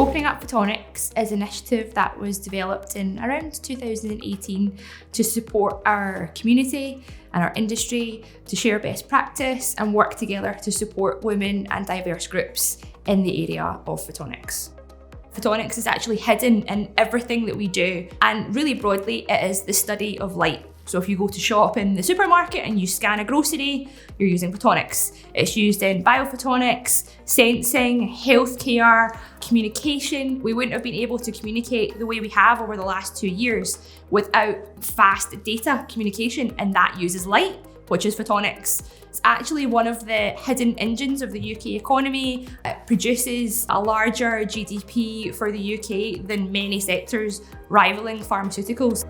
Opening Up Photonics is an initiative that was developed in around 2018 to support our community and our industry to share best practice and work together to support women and diverse groups in the area of photonics. Photonics is actually hidden in everything that we do, and really broadly, it is the study of light. So if you go to shop in the supermarket and you scan a grocery, you're using photonics. It's used in biophotonics, sensing, healthcare, communication. We wouldn't have been able to communicate the way we have over the last 2 years without fast data communication, and that uses light, which is photonics. It's actually one of the hidden engines of the UK economy. It produces a larger GDP for the UK than many sectors, rivaling pharmaceuticals.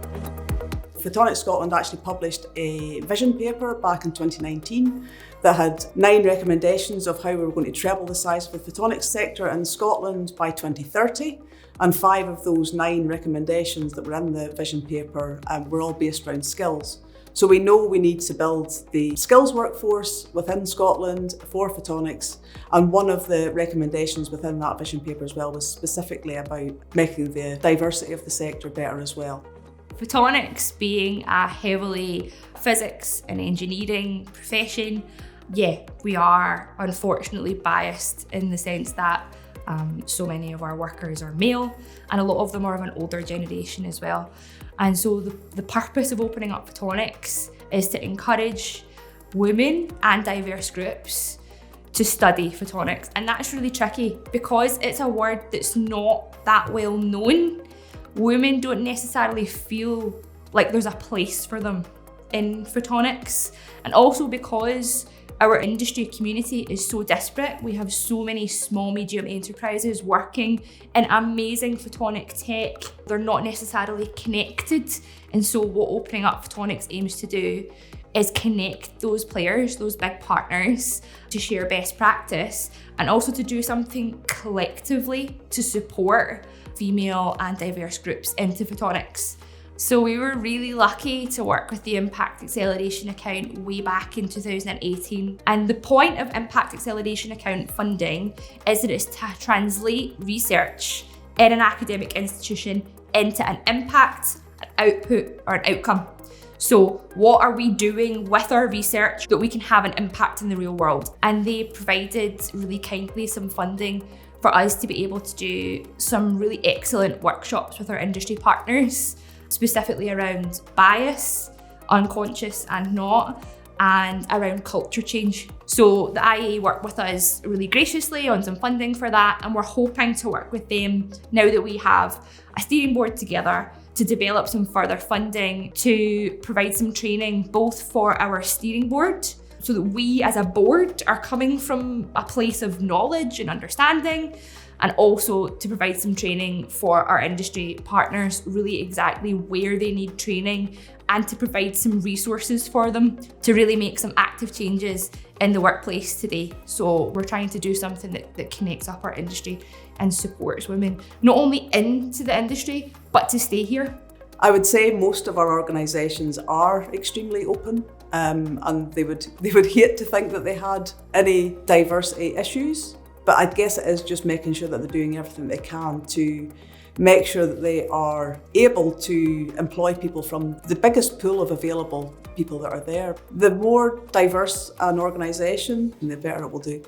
Photonics Scotland actually published a vision paper back in 2019 that had 9 recommendations of how we were going to treble the size of the photonics sector in Scotland by 2030. And 5 of those 9 recommendations that were in the vision paper were all based around skills. So we know we need to build the skills workforce within Scotland for photonics. And one of the recommendations within that vision paper as well was specifically about making the diversity of the sector better as well. Photonics being a heavily physics and engineering profession, we are unfortunately biased in the sense that so many of our workers are male, and a lot of them are of an older generation as well. And so the purpose of Opening Up Photonics is to encourage women and diverse groups to study photonics. And that's really tricky because it's a word that's not that well known. Women don't necessarily feel like there's a place for them in photonics. And also because our industry community is so disparate, we have so many small, medium enterprises working in amazing photonic tech. They're not necessarily connected. And so what Opening Up Photonics aims to do is connect those players, those big partners, to share best practice and also to do something collectively to support female and diverse groups into photonics. So we were really lucky to work with the Impact Acceleration Account way back in 2018. And the point of Impact Acceleration Account funding is that it's to translate research in an academic institution into an impact, an output, or an outcome. So what are we doing with our research that we can have an impact in the real world? And they provided really kindly some funding for us to be able to do some really excellent workshops with our industry partners, specifically around bias, unconscious and not, and around culture change. So the IAA worked with us really graciously on some funding for that, and we're hoping to work with them now that we have a steering board together to develop some further funding to provide some training both for our steering board, so that we as a board are coming from a place of knowledge and understanding, and also to provide some training for our industry partners, really exactly where they need training, and to provide some resources for them to really make some active changes in the workplace today. So we're trying to do something that connects up our industry and supports women, not only into the industry, but to stay here. I would say most of our organisations are extremely open, and they would hate to think that they had any diversity issues. But I guess it is just making sure that they're doing everything they can to make sure that they are able to employ people from the biggest pool of available people that are there. The more diverse an organisation, the better it will do.